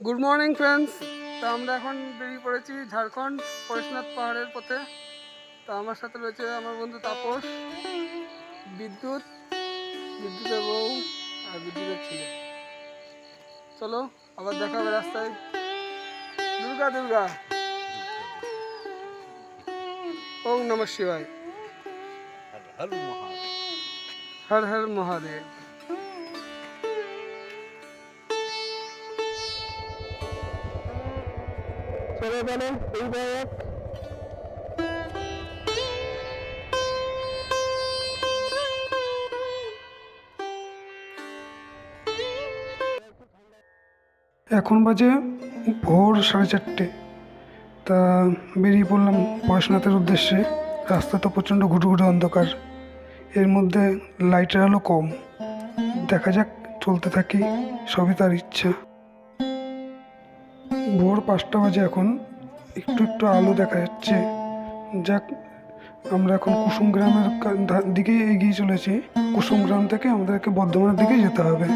Good morning friends. তো আমরা এখন বেরিয়ে পড়েছি ঝাড়খণ্ড পরেশনাথ পাহাড়ের পথে। তো আমার সাথে রয়েছে আমার বন্ধু তাপস, বিদ্যুৎ, বিদ্যুতের বউ আর বিদ্যুতের ছেলে। চলো আবার দেখা হবে রাস্তায়। দুর্গা দুর্গা, ওম নমঃ শিবায়, হর হর মহাদেব। চলো চলো এইবার এখন বাজে ভোর 4:30। তা বেরিয়ে পড়লাম পরেশনাথের উদ্দেশ্যে। রাস্তা তো প্রচণ্ড ঘুটঘুটে অন্ধকার, এর মধ্যে লাইটের আলো কম। দেখা যাক, চলতে থাকি, সবই তার ইচ্ছা। ভোর 5টা বাজে, এখন একটু একটু আলো দেখা যাচ্ছে। যাক, আমরা এখন কুসুম গ্রামের দিকে এগিয়ে চলেছি। কুসুম গ্রাম থেকে আমাদেরকে বর্ধমানের দিকে যেতে হবে।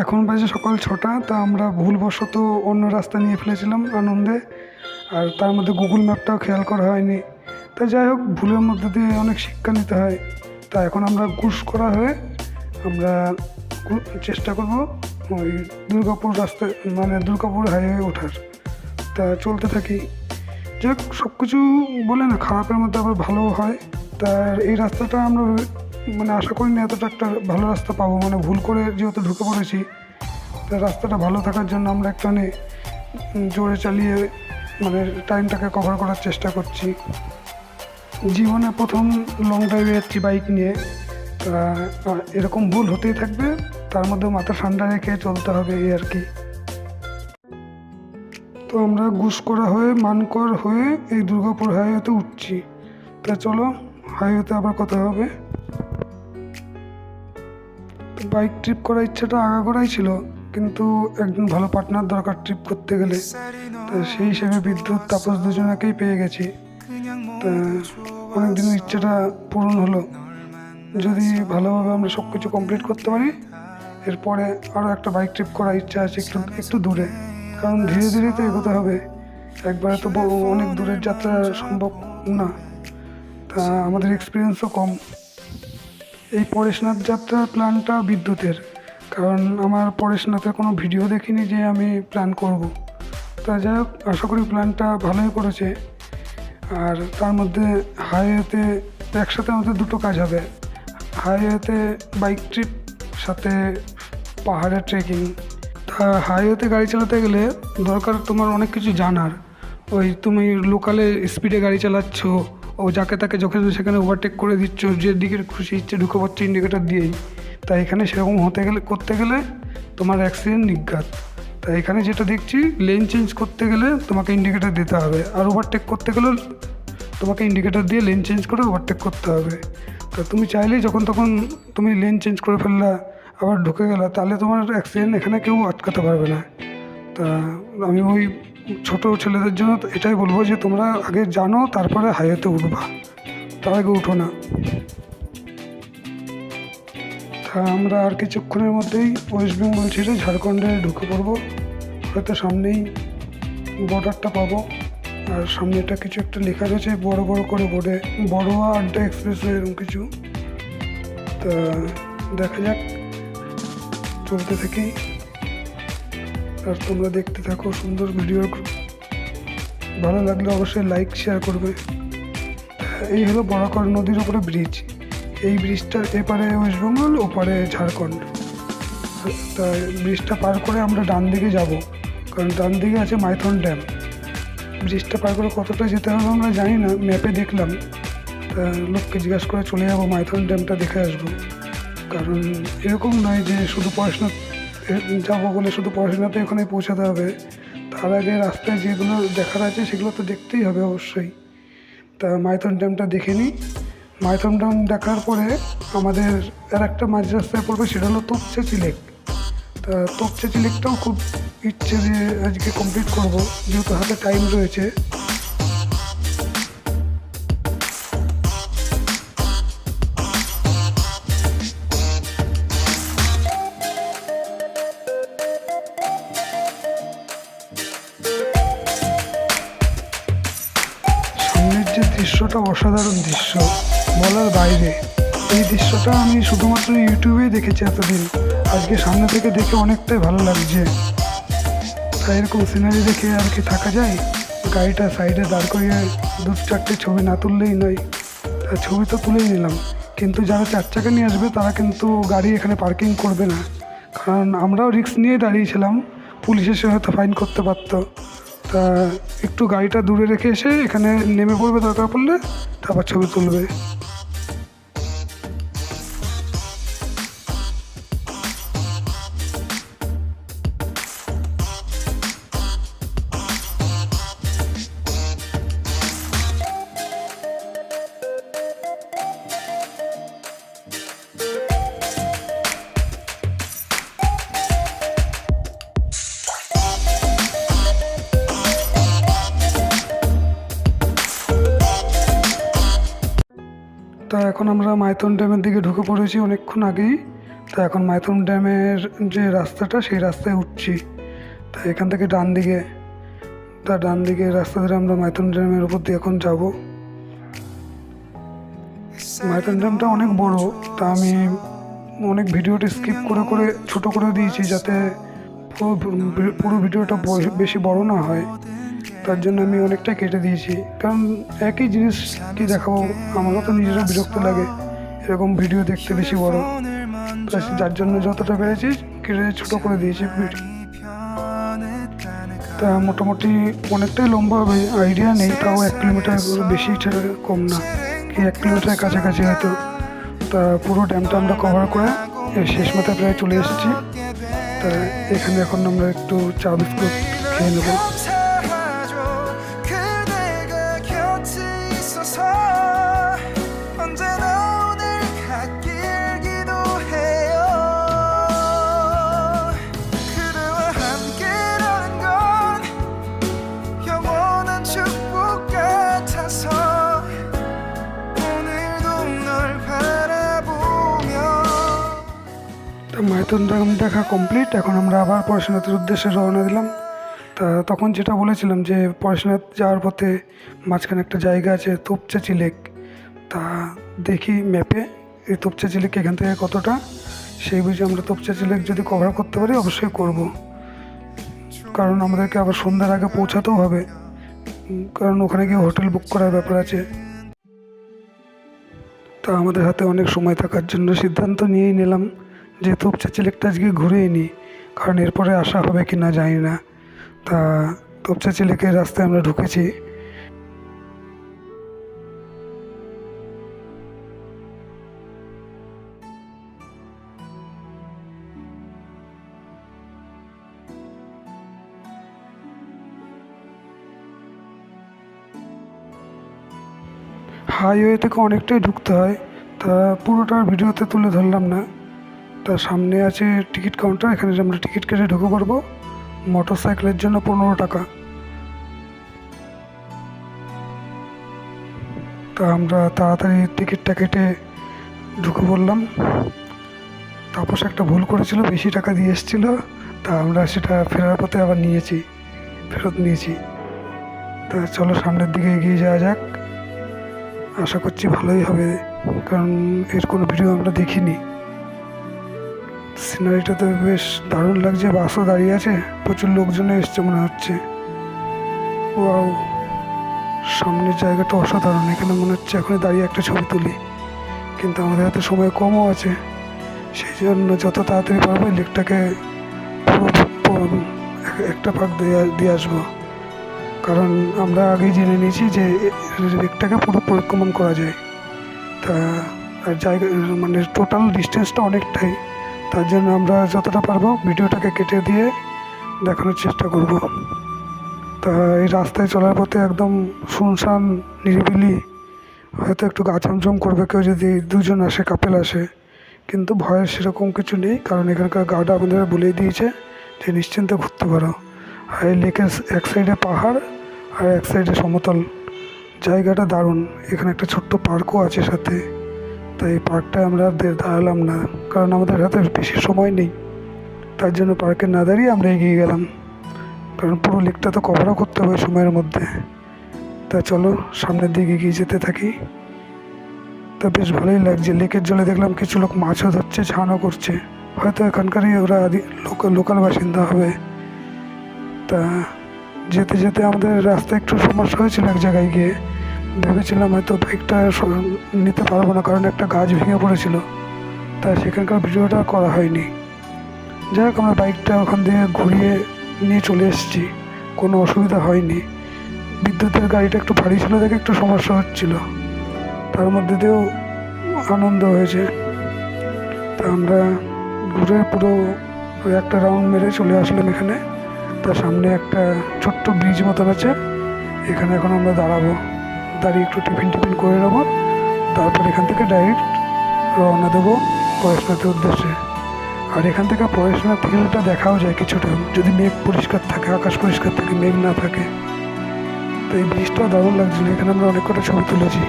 এখন বাজে সকাল 6টা। তা আমরা ভুলবশত অন্য রাস্তা নিয়ে ফেলেছিলাম আনন্দে, আর তার মধ্যে গুগল ম্যাপটাও খেয়াল করা হয়নি। তা যাই হোক, ভুলের মধ্যে দিয়ে অনেক শিক্ষা নিতে হয়। তা এখন আমরা ঘুষ করা হয়ে আমরা চেষ্টা করব ওই দুর্গাপুর রাস্তায়, মানে দুর্গাপুর হাইওয়ে ওঠার। তা চলতে থাকি। যাক, সব কিছু বলে না, খারাপের মধ্যে আবার ভালো হয়। তার এই রাস্তাটা আমরা মানে আশা করিনি এতটা একটা ভালো রাস্তা পাবো। মানে ভুল করে যেহেতু ঢুকে পড়েছি, তা রাস্তাটা ভালো থাকার জন্য আমরা একটুখানি জোরে চালিয়ে মানে টাইমটাকে কভার করার চেষ্টা করছি। জীবনে প্রথম লং ড্রাইভে যাচ্ছি বাইক নিয়ে। তা এরকম ভুল হতেই থাকবে, তার মধ্যে মাথা ঠান্ডা রেখে চলতে হবে, এই আর কি। তো আমরা গুসকরা হয়ে মানকর হয়ে এই দুর্গাপুর হাইওয়েতে উঠছি। তা চলো, হাইওয়েতে আবার কথা হবে। তো বাইক ট্রিপ করার ইচ্ছাটা আগাগোড়াই ছিল, কিন্তু একজন ভালো পার্টনার দরকার ট্রিপ করতে গেলে। তা সেই হিসেবে বিদ্যুৎ, তাপস দুজনাকেই পেয়ে গেছি। তা অনেকদিনের ইচ্ছাটা পূরণ হলো। যদি ভালোভাবে আমরা সব কিছু কমপ্লিট করতে পারি, এরপরে আরও একটা বাইক ট্রিপ করার ইচ্ছা আছে, একটু একটু দূরে। কারণ ধীরে ধীরে তো এগোতে হবে, একবারে তো অনেক দূরের যাত্রা সম্ভব না। তা আমাদের এক্সপিরিয়েন্সও কম। এই পরেশনাথ যাত্রার প্ল্যানটা বিদ্যুতের, কারণ আমার পরেশনাথের কোনো ভিডিও দেখিনি যে আমি প্ল্যান করব। তা যাই হোক, আশা করি প্ল্যানটা ভালোই করেছে। আর তার মধ্যে হাইওয়েতে একসাথে আমাদের দুটো কাজ হবে। হাইওয়েতে বাইক ট্রিপ, সাথে পাহাড়ে ট্রেকিং। তা হাইওয়েতে গাড়ি চালাতে গেলে দরকার তোমার অনেক কিছু জানার। ওই তুমি লোকালে স্পিডে গাড়ি চালাচ্ছ, ও যাকে তাকে যখন সেখানে ওভারটেক করে দিচ্ছ, যে দিকে খুশি ইচ্ছে ঢুকে পড়ছে ইন্ডিকেটার দিয়েই। তাই এখানে সেরকম করতে গেলে তোমার অ্যাক্সিডেন্ট নিঘাত। তাই এখানে যেটা দেখছি, লেন চেঞ্জ করতে গেলে তোমাকে ইন্ডিকেটার দিতে হবে, আর ওভারটেক করতে গেলেও তোমাকে ইন্ডিকেটার দিয়ে লেন চেঞ্জ করে ওভারটেক করতে হবে। তা তুমি চাইলেই যখন তখন তুমি লেন চেঞ্জ করে ফেললা, আবার ঢুকে গেলা, তাহলে তোমার অ্যাক্সিডেন্ট এখানে কেউ আটকাতে পারবে না। তা আমি ওই ছোটো ছেলেদের জন্য এটাই বলবো যে তোমরা আগে জানো, তারপরে হাইওয়েতে উঠবা, তার আগে উঠো না। তা আমরা আর কিছুক্ষণের মধ্যেই ওয়েস্ট বেঙ্গল ছেড়ে ঝাড়খণ্ডে ঢুকে পড়বো। হয়তো সামনেই বর্ডারটা পাবো। আর সামনে এটা কিছু একটা লেখা রয়েছে বড় বড় করে বোর্ডে, বড়োয়া আড্ডা এক্সপ্রেসওয়ে, এরকম কিছু। তা দেখা যাক, চলতে থাকি আর তোমরা দেখতে থাকো সুন্দর ভিডিও। ভালো লাগলে অবশ্যই লাইক শেয়ার করবে। এই হলো বরাকর নদীর উপরে ব্রিজ। এই ব্রিজটার এপারে ওয়েস্ট বেঙ্গল, ওপারে ঝাড়খণ্ড। তা ব্রিজটা পার করে আমরা ডান দিকে যাব, কারণ ডান দিকে আছে মাইথন ড্যাম। ব্রিজটা পার করে কতটা যেতে হবে আমরা জানি না, ম্যাপে দেখলাম। তা লোককে জিজ্ঞাসা করে চলে যাবো, মাইথন ড্যামটা দেখে আসবো। কারণ এরকম নয় যে শুধু পড়াশোনা যাবো বলে শুধু পড়াশোনাতে ওখানে পৌঁছাতে হবে। তার আগে রাস্তায় যেগুলো দেখার আছে সেগুলো তো দেখতেই হবে অবশ্যই। তা মাইথন ড্যামটা দেখে নিই। মাইথন ড্যাম দেখার পরে আমাদের আর একটা মাঝ রাস্তায় পড়বে, সেটা হলো তোপচাঁচি লেক। তা তোপচাঁচি লেকটাও খুব ইচ্ছে যে আজকে কমপ্লিট করবো, যেহেতু হাতে টাইম রয়েছে। দৃশ্যটা অসাধারণ দৃশ্য, বলার বাইরে। এই দৃশ্যটা আমি শুধুমাত্র ইউটিউবেই দেখেছি এতদিন, আজকে সামনে থেকে দেখে অনেকটাই ভালো লাগছে। তাই এরকম সিনারি দেখে আর কি থাকা যায়? গাড়িটা সাইডে দাঁড় করিয়ে 2-4টে ছবি না তুললেই নয়। ছবি তো তুলেই নিলাম, কিন্তু যারা 4 চাকা নিয়ে আসবে তারা কিন্তু গাড়ি এখানে পার্কিং করবে না, কারণ আমরাও রিস্ক নিয়ে দাঁড়িয়েছিলাম, পুলিশ এসে হয়তো ফাইন করতে পারতো। তা একটু গাড়িটা দূরে রেখে এসে এখানে নেমে পড়বে দরকার পড়লে, তারপর ছবি তুলবে। তা এখন আমরা মাইথন ড্যামের দিকে ঢুকে পড়েছি অনেকক্ষণ আগেই। তা এখন মাইথন ড্যামের যে রাস্তাটা সেই রাস্তায় উঠছি। তা এখান থেকে ডান দিকে রাস্তা ধরে আমরা মাইথন ড্যামের উপর দিয়ে এখন যাব। মাইথন ড্যামটা অনেক বড়, তা আমি অনেক ভিডিওটি স্কিপ করে করে ছোট করে দিয়েছি, যাতে পুরো ভিডিওটা বেশি বড় না হয়। তার জন্য আমি অনেকটা কেটে দিয়েছি, কারণ একই জিনিস কি দেখাবো, আমারও তো নিজেরও বিরক্ত লাগে এরকম ভিডিও দেখতে বেশি বড়। যার জন্য যতটা পেরেছি কেটে ছোট করে দিয়েছি ভিডিও। তা মোটামুটি অনেকটাই লম্বা হবে, আইডিয়া নেই, তাও 1 কিলোমিটার বেশি কম না, কি 1 কিলোমিটারের কাছাকাছি হয়তো। তা পুরো ড্যামটা আমরা কভার করে শেষ মাথায় প্রায় চলে এসেছি। তা এখানে এখন আমরা একটু চা বিস্কুট খেয়ে নেবো। মাইথন ড্যাম দেখা কমপ্লিট, এখন আমরা আবার পরশুনাথের উদ্দেশ্যে রওনা দিলাম। তা তখন যেটা বলেছিলাম যে পরশুনাথ যাওয়ার পথে মাঝখানে একটা জায়গা আছে তোপচাচি লেক। তা দেখি ম্যাপে এই তোপচাচি লেক এখান থেকে কতটা, সেই বুঝে আমরা তোপচাচি লেক যদি কভার করতে পারি অবশ্যই করব, কারণ আমাদেরকে আবার সন্ধ্যার আগে পৌঁছাতেও হবে, কারণ ওখানে গিয়ে হোটেল বুক করার ব্যাপার আছে। তা আমাদের হাতে অনেক সময় থাকার জন্য সিদ্ধান্ত নিয়েই নিলাম যে তোপচাচি লেকটা আজকে ঘুরেই নিই, কারণ এরপরে আসা হবে কি না জানি না। তা তোপচাচি লেকের রাস্তায় আমরা ঢুকেছি। হাইওয়ে থেকে অনেকটাই ঢুকতে হয়, তা পুরোটার ভিডিওতে তুলে ধরলাম না। তার সামনে আছে টিকিট কাউন্টার, এখানে আমরা টিকিট কেটে ঢুকে পড়বো। মোটর সাইকেলের জন্য 15 টাকা। তা আমরা তাড়াতাড়ি টিকিটটা কেটে ঢুকে পড়লাম। তাপস একটা ভুল করেছিল, বেশি টাকা দিয়ে এসেছিলো, তা আমরা সেটা ফেরার পথে আবার ফেরত নিয়েছি। তা চলো সামনের দিকে এগিয়ে যাওয়া যাক, আশা করছি ভালোই হবে, কারণ এর কোনো ভিডিও আমরা দেখিনি। সিনারিটা তো বেশ দারুণ লাগছে, বাসও দাঁড়িয়ে আছে, প্রচুর লোকজন এসছে মনে হচ্ছে। ওয়াও, সামনের জায়গাটা অসাধারণ, এখানে মনে হচ্ছে এখনই দাঁড়িয়ে একটা ছবি তুলি, কিন্তু আমাদের হাতে সময় কমও আছে, সেই জন্য যত তাড়াতাড়ি পারবো লেকটাকে পুরো একটা পাক দিয়ে আসবো, কারণ আমরা আগেই জেনে নিয়েছি যে লেকটাকে পুরো পরিক্রমণ করা যায়। তা জায়গা মানে টোটাল ডিস্টেন্সটা অনেকটাই, তার জন্য আমরা যতটা পারবো ভিডিওটাকে কেটে দিয়ে দেখানোর চেষ্টা করব। তা এই রাস্তায় চলার পথে একদম শুনশান নিরিবিলি, হয়তো একটু গা ছমছম করবে কেউ যদি 2জন আসে, কাপেল আসে, কিন্তু ভয়ের সেরকম কিছু নেই, কারণ এখানকার গার্ড আমাদের বলেই দিয়েছে যে নিশ্চিন্তে ঘুরতে পারো। আর এই লেকের এক সাইডে পাহাড় আর এক সাইডে সমতল, জায়গাটা দারুণ। এখানে একটা ছোট্ট পার্কও আছে সাথে, তাই এই পার্কটায় আমরা দাঁড়ালাম না, কারণ আমাদের হাতে বেশি সময় নেই, তার জন্য পার্কে না দাঁড়িয়ে আমরা এগিয়ে গেলাম, কারণ পুরো লেকটা তো কভারও করতে হবে সময়ের মধ্যে। তা তা চলো সামনের দিকে এগিয়ে যেতে থাকি। তা বেশ ভালোই লাগছে। লেকের জলে দেখলাম কিছু লোক মাছও ধরছে, স্নানও করছে, হয়তো এখানকারই ওরা লোকাল বাসিন্দা হবে। তা যেতে যেতে আমাদের রাস্তায় একটু সমস্যা হয়েছিল। এক জায়গায় গিয়ে ভেবেছিলাম হয়তো বাইকটা নিতে পারবো না, কারণ একটা গাছ ভেঙে পড়েছিল। তা সেখানকার ভিডিওটা করা হয়নি। যাই হোক, আমরা বাইকটা ওখান দিয়ে ঘুরিয়ে নিয়ে চলে এসেছি, কোনো অসুবিধা হয়নি। বিদ্যুতের গাড়িটা একটু ভারী ছিল দেখে একটু সমস্যা হচ্ছিল, তার মধ্যে দিয়েও আনন্দ হয়েছে। তা আমরা ঘুরে পুরো একটা রাউন্ড মেরে চলে আসলাম এখানে। তার সামনে একটা ছোট্ট ব্রিজ মতন আছে, এখানে এখন আমরা দাঁড়াবো, দাঁড়িয়ে একটু টিফিন করে নেবো। তারপর এখান থেকে ডাইরেক্ট রওনা দেবো পরেশনাথের উদ্দেশ্যে। আর এখান থেকে পরেশনাথ হিলটা দেখাও যায় কিছুটা, যদি মেঘ পরিষ্কার থাকে, আকাশ পরিষ্কার থাকে, মেঘ না থাকে। তো এই ব্রিজটাও দারুণ লাগছিলো, এখানে আমরা অনেক কটা ছবি তুলেছি।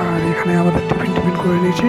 আর এখানে আমাদের টিফিন করে নিয়েছি।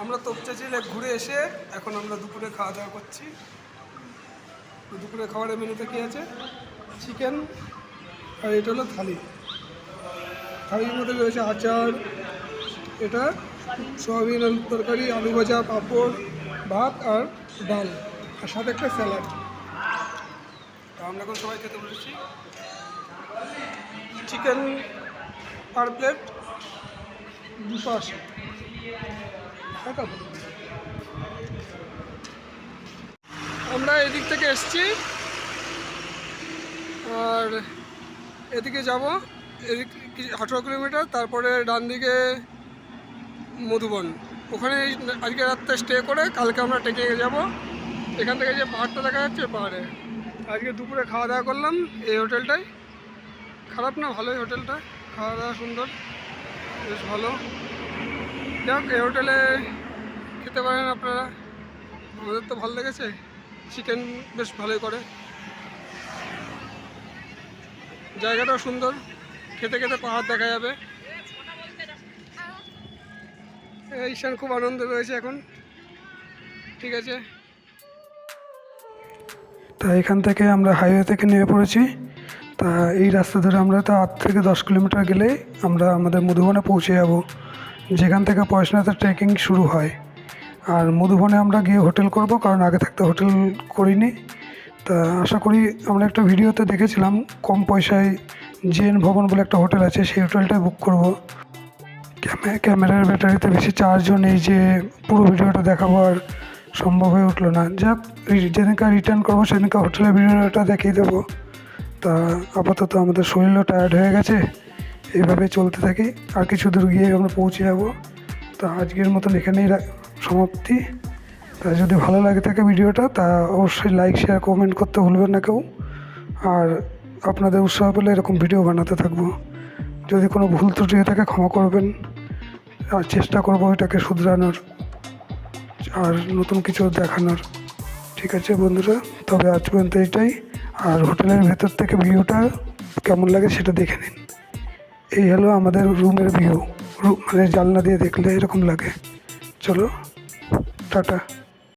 আমরা তোপচাঁচি লেক ঘুরে এসে এখন আমরা দুপুরে খাওয়া দাওয়া করছি। দুপুরে খাবারের মেনুতে কী আছে? চিকেন, আর এটা হলো থালি। থালির মধ্যে রয়েছে আচার, এটা সয়াবিন আলুর তরকারি, আলু ভাজা, পাঁপড়, ভাত আর ডাল, আর সাথে একটা স্যালাড। তা আমরা এখন সবাই খেতে বসেছি। চিকেন পার প্লেট 280। আমরা এদিক থেকে এসছি আর এদিকে যাব, এদিক 18 কিলোমিটার, তারপরে ডান দিকে মধুবন। ওখানে আজকে রাত্রে স্টে করে কালকে আমরা ট্রেকিংয়ে যাব। এখান থেকে যে পাহাড়টা দেখা যাচ্ছে, পাহাড়ে আজকে দুপুরে খাওয়া দাওয়া করলাম এই হোটেলটায়। খারাপ না, ভালোই হোটেলটা, খাওয়া দাওয়া সুন্দর, বেশ ভালো। যাক, এই হোটেলে খেতে পারেন আপনারা, আমাদের তো ভালো লেগেছে। চিকেন বেশ ভালোই করে, জায়গাটাও সুন্দর, খেতে খেতে পাহাড় দেখা যাবে। ঈশান খুব আনন্দ রয়েছে এখন। ঠিক আছে, তা এখান থেকে আমরা হাইওয়ে থেকে নেমে পড়েছি। তা এই রাস্তা ধরে আমরা তো 8 থেকে 10 কিলোমিটার গেলে আমরা আমাদের মধুবনে পৌঁছে যাব, যেখান থেকে পরেশনাথের ট্রেকিং শুরু হয়। আর মধুবনে আমরা গিয়ে হোটেল করব, কারণ আগে থাকতে হোটেল করিনি। তা আশা করি, আমরা একটা ভিডিওতে দেখেছিলাম কম পয়সায় জেন ভবন বলে একটা হোটেল আছে, সেই হোটেলটাই বুক করব। ক্যামেরার ব্যাটারিতে বেশি চার্জও নেই যে পুরো ভিডিওটা দেখাবো, আর সম্ভব হয়ে উঠলো না। যাক, যেদিনকে রিটার্ন করবো সেদিনকে হোটেলের ভিডিওটা দেখিয়ে দেবো। তা আপাতত আমাদের শরীরও টায়ার্ড হয়ে গেছে, এইভাবে চলতে থাকি, আর কিছু দূর গিয়ে আমরা পৌঁছে যাব। তা আজকের মতন এখানেই সমাপ্তি। তা যদি ভালো লাগে থাকে ভিডিওটা, তা অবশ্যই লাইক, শেয়ার, কমেন্ট করতে ভুলবেন না কেউ। আর আপনাদের উৎসাহ পেলে এরকম ভিডিও বানাতে থাকবো। যদি কোনো ভুল ত্রুটি হয়ে থাকে ক্ষমা করবেন, আর চেষ্টা করবো এটাকে শুধরানোর আর নতুন কিছু দেখানোর। ঠিক আছে বন্ধুরা, তবে আজ পর্যন্ত এটাই। আর হোটেলের ভেতর থেকে ভিউটা কেমন লাগে সেটা দেখে নিন। এই হলো আমাদের রুমের ভিউ, মানে জানলা দিয়ে দেখলে এরকম লাগে। চলো, টাটা।